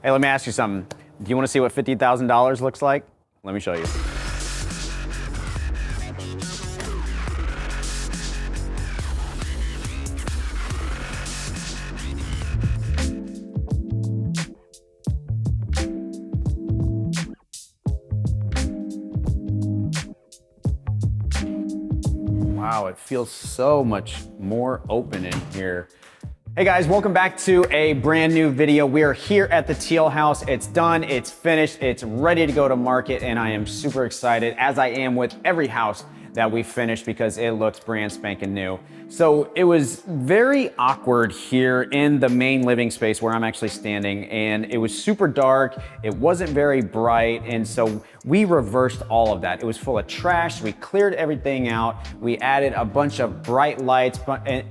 Hey, let me ask you something. Do you want to see what $50,000 looks like? Let me show you. Wow, it feels so much more open in here. Hey guys, welcome back to a brand new video. We are here at the Teal House. It's done, it's finished, it's ready to go to market, and I am super excited, as I am with every house that we finished, because it looks brand spanking new. So it was very awkward here in the main living space where I'm actually standing, and it was super dark, it wasn't very bright, and so we reversed all of that. It was full of trash, we cleared everything out, we added a bunch of bright lights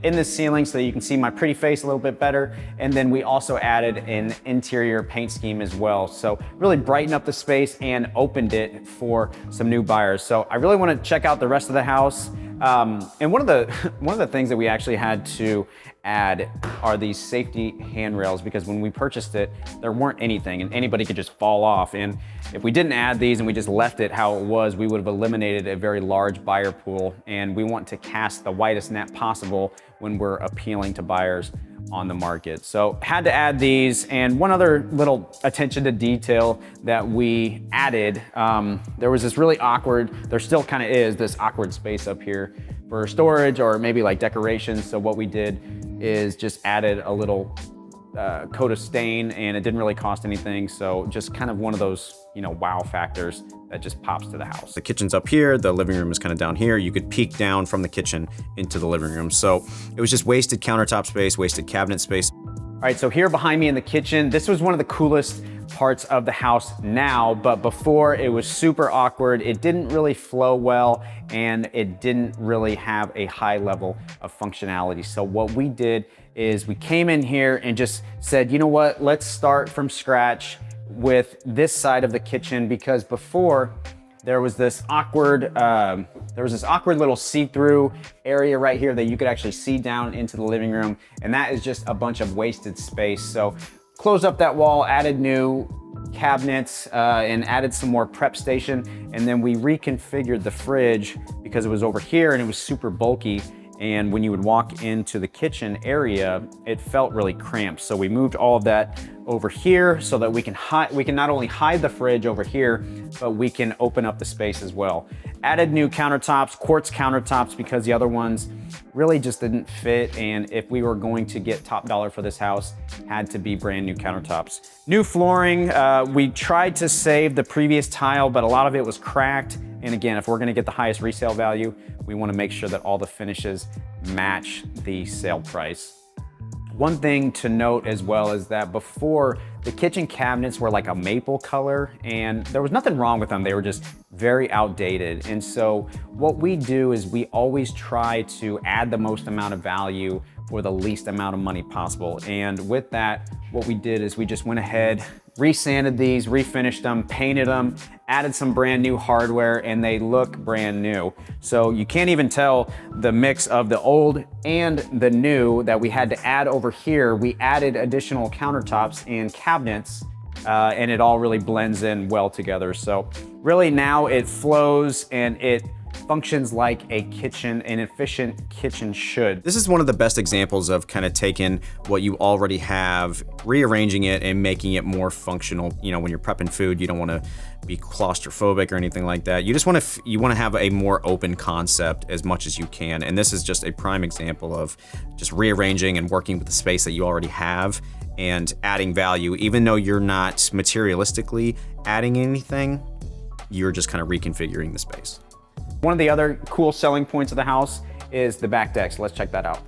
in the ceiling so that you can see my pretty face a little bit better, and then we also added an interior paint scheme as well. So really brightened up the space and opened it for some new buyers. So I really want to check out the rest of the house. And one of the things that we actually had to add are these safety handrails, because when we purchased it, there weren't anything and anybody could just fall off. And if we didn't add these and we just left it how it was, we would have eliminated a very large buyer pool. And we want to cast the widest net possible when we're appealing to buyers on the market. So had to add these. And one other little attention to detail that we added, there was this really awkward, there still kind of is this awkward space up here for storage or maybe like decorations. So what we did is just added a little coat of stain, and it didn't really cost anything. So just kind of one of those, you know, wow factors that just pops to the house. The kitchen's up here, the living room is kind of down here. You could peek down from the kitchen into the living room. So it was just wasted countertop space, wasted cabinet space. All right, so here behind me in the kitchen, this was one of the coolest parts of the house now, but before it was super awkward. It didn't really flow well, and it didn't really have a high level of functionality. So what we did is we came in here and just said, you know what, let's start from scratch with this side of the kitchen, because before there was this awkward little see-through area right here that you could actually see down into the living room, and that is just a bunch of wasted space. So closed up that wall, added new cabinets, and added some more prep station, and then we reconfigured the fridge because it was over here and it was super bulky. And when you would walk into the kitchen area, it felt really cramped. So we moved all of that over here so that we can not only hide the fridge over here, but we can open up the space as well. Added new countertops, quartz countertops, because the other ones really just didn't fit. And if we were going to get top dollar for this house, had to be brand new countertops. New flooring, we tried to save the previous tile, but a lot of it was cracked. And again, if we're gonna get the highest resale value, we wanna make sure that all the finishes match the sale price. One thing to note as well is that before, the kitchen cabinets were like a maple color, and there was nothing wrong with them. They were just very outdated. And so what we do is we always try to add the most amount of value for the least amount of money possible. And with that, what we did is we just went ahead, resanded these, refinished them, painted them, added some brand new hardware, and they look brand new. So you can't even tell the mix of the old and the new that we had to add over here. We added additional countertops and cabinets, and it all really blends in well together. So really now it flows and it functions like a kitchen, an efficient kitchen should. This is one of the best examples of kind of taking what you already have, rearranging it and making it more functional. You know, when you're prepping food, you don't want to be claustrophobic or anything like that. You just want to have a more open concept as much as you can. And this is just a prime example of just rearranging and working with the space that you already have and adding value. Even though you're not materialistically adding anything, you're just kind of reconfiguring the space. One of the other cool selling points of the house is the back deck. So let's check that out.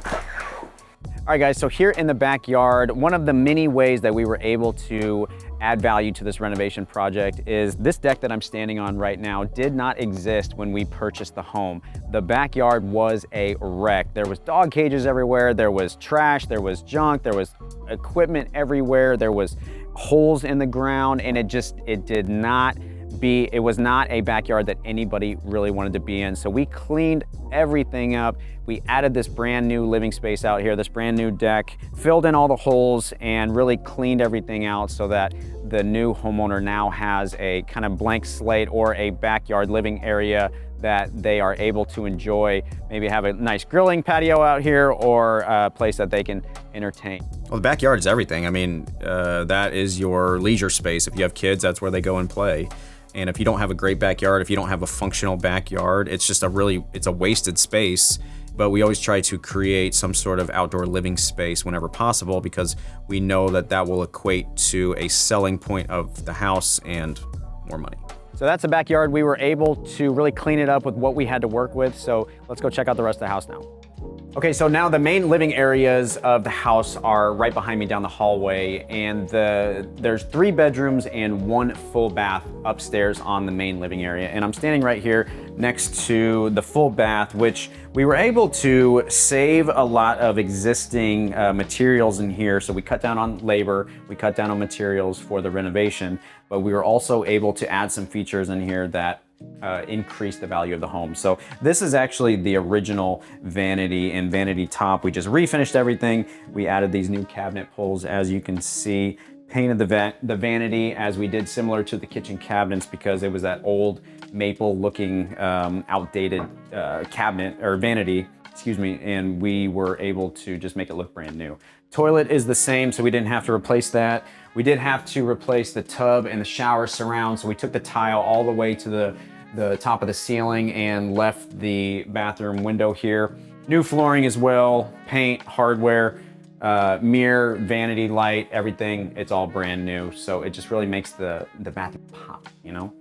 All right guys, so here in the backyard, one of the many ways that we were able to add value to this renovation project is this deck that I'm standing on right now did not exist when we purchased the home. The backyard was a wreck. There was dog cages everywhere, there was trash, there was junk, there was equipment everywhere, there was holes in the ground, and it did not it was not a backyard that anybody really wanted to be in. So we cleaned everything up. We added this brand new living space out here, this brand new deck, filled in all the holes and really cleaned everything out so that the new homeowner now has a kind of blank slate or a backyard living area that they are able to enjoy, maybe have a nice grilling patio out here or a place that they can entertain. Well, the backyard is everything. I mean, that is your leisure space. If you have kids, that's where they go and play. And if you don't have a great backyard, if you don't have a functional backyard, it's just it's a wasted space. But we always try to create some sort of outdoor living space whenever possible, because we know that that will equate to a selling point of the house and more money. So that's the backyard. We were able to really clean it up with what we had to work with. So let's go check out the rest of the house now. Okay, so now the main living areas of the house are right behind me down the hallway, and there's 3 bedrooms and 1 full bath upstairs on the main living area. And I'm standing right here next to the full bath, which we were able to save a lot of existing materials in here. So we cut down on labor, we cut down on materials for the renovation, but we were also able to add some features in here that increase the value of the home. So this is actually the original vanity and vanity top. We just refinished everything. We added these new cabinet pulls, as you can see, painted the vanity as we did similar to the kitchen cabinets, because it was that old maple looking outdated cabinet or vanity, excuse me, and we were able to just make it look brand new. Toilet is the same, so we didn't have to replace that. We did have to replace the tub and the shower surround, so we took the tile all the way to the top of the ceiling and left the bathroom window here. New flooring as well, paint, hardware, mirror, vanity light, everything, it's all brand new. So it just really makes the bathroom pop, you know?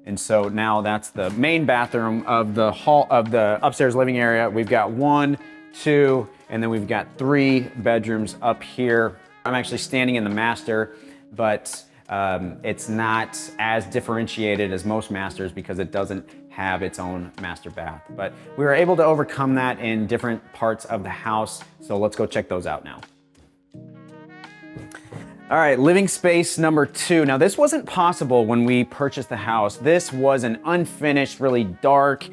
And so now that's the main bathroom of the upstairs living area. We've got 1, 2, and then we've got 3 bedrooms up here. I'm actually standing in the master, but it's not as differentiated as most masters because it doesn't have its own master bath. But we were able to overcome that in different parts of the house. So let's go check those out now. All right, living space number 2. Now this wasn't possible when we purchased the house. This was an unfinished, really dark,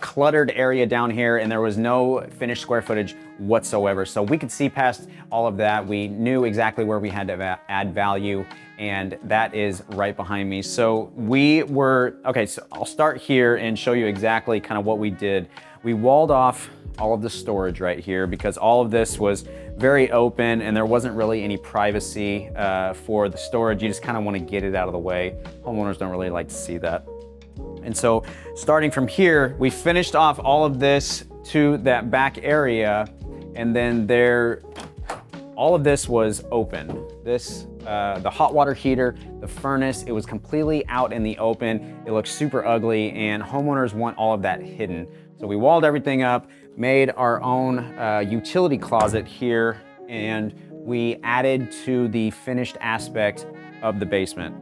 cluttered area down here, and there was no finished square footage whatsoever. So we could see past all of that. We knew exactly where we had to add value, and that is right behind me. So so I'll start here and show you exactly kind of what we did. We walled off all of the storage right here because all of this was very open and there wasn't really any privacy for the storage. You just kind of want to get it out of the way. Homeowners don't really like to see that. And so starting from here, we finished off all of this to that back area, and then all of this was open. The hot water heater, the furnace, it was completely out in the open. It looked super ugly, and homeowners want all of that hidden. So we walled everything up, made our own utility closet here, and we added to the finished aspect of the basement.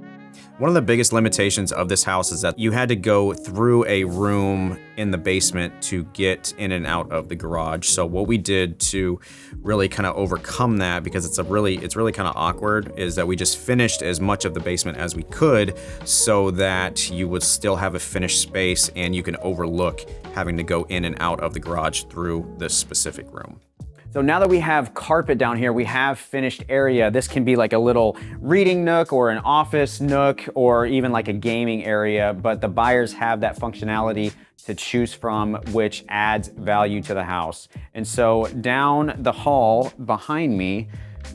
One of the biggest limitations of this house is that you had to go through a room in the basement to get in and out of the garage. So what we did to really kind of overcome that, because it's really kind of awkward, is that we just finished as much of the basement as we could so that you would still have a finished space and you can overlook having to go in and out of the garage through this specific room. So now that we have carpet down here, we have finished area. This can be like a little reading nook or an office nook or even like a gaming area, but the buyers have that functionality to choose from, which adds value to the house. And so down the hall behind me,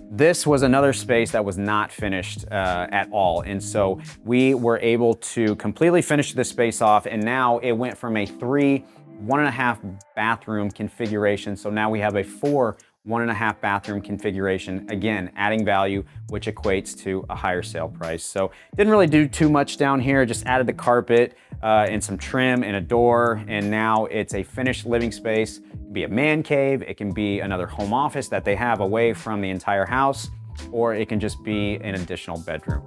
this was another space that was not finished at all. And so we were able to completely finish this space off, and now it went from a 3 1.5 bathroom configuration. So now we have a 4 1.5 bathroom configuration, again, adding value, which equates to a higher sale price. So didn't really do too much down here, just added the carpet and some trim and a door, and now it's a finished living space. It can be a man cave, it can be another home office that they have away from the entire house, or it can just be an additional bedroom.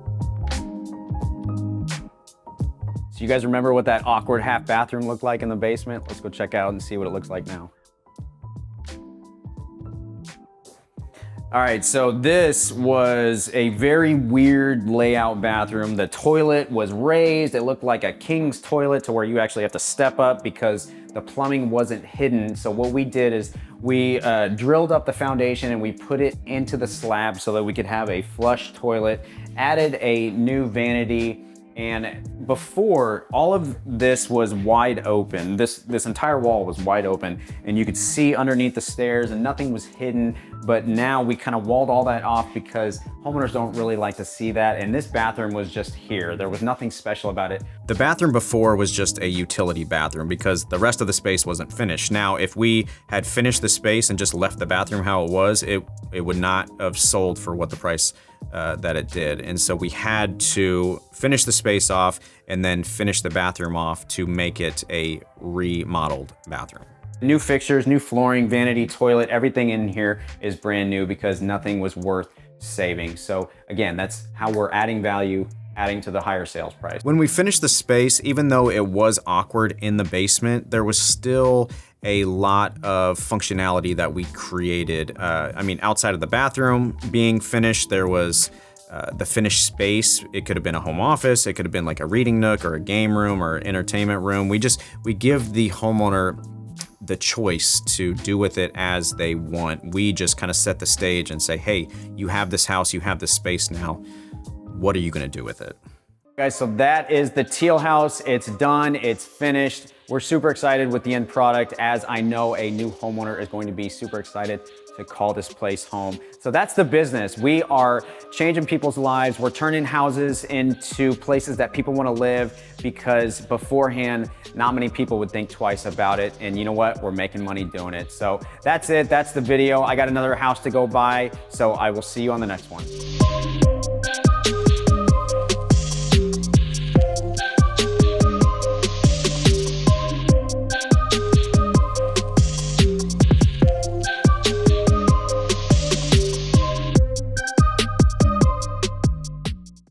So you guys remember what that awkward half bathroom looked like in the basement? Let's go check out and see what it looks like now. All right, so this was a very weird layout bathroom. The toilet was raised. It looked like a king's toilet to where you actually have to step up because the plumbing wasn't hidden. So what we did is we drilled up the foundation and we put it into the slab so that we could have a flush toilet, added a new vanity. And before, all of this was wide open. This entire wall was wide open and you could see underneath the stairs and nothing was hidden. But now we kind of walled all that off because homeowners don't really like to see that. And this bathroom was just here. There was nothing special about it. The bathroom before was just a utility bathroom because the rest of the space wasn't finished. Now, if we had finished the space and just left the bathroom how it was, it would not have sold for what the price that it did. And so we had to finish the space off and then finish the bathroom off to make it a remodeled bathroom. New fixtures, new flooring, vanity, toilet, everything in here is brand new because nothing was worth saving. So again, that's how we're adding value, adding to the higher sales price. When we finished the space, even though it was awkward in the basement, there was still a lot of functionality that we created. I mean, outside of the bathroom being finished, there was the finished space. It could have been a home office. It could have been like a reading nook or a game room or entertainment room. We give the homeowner the choice to do with it as they want. We just kind of set the stage and say, hey, you have this house, you have this space now. What are you gonna do with it? Guys, so that is the Teal House. It's done, it's finished. We're super excited with the end product, as I know a new homeowner is going to be super excited to call this place home. So that's the business. We are changing people's lives. We're turning houses into places that people want to live because beforehand, not many people would think twice about it. And you know what? We're making money doing it. So that's it. That's the video. I got another house to go buy. So I will see you on the next one.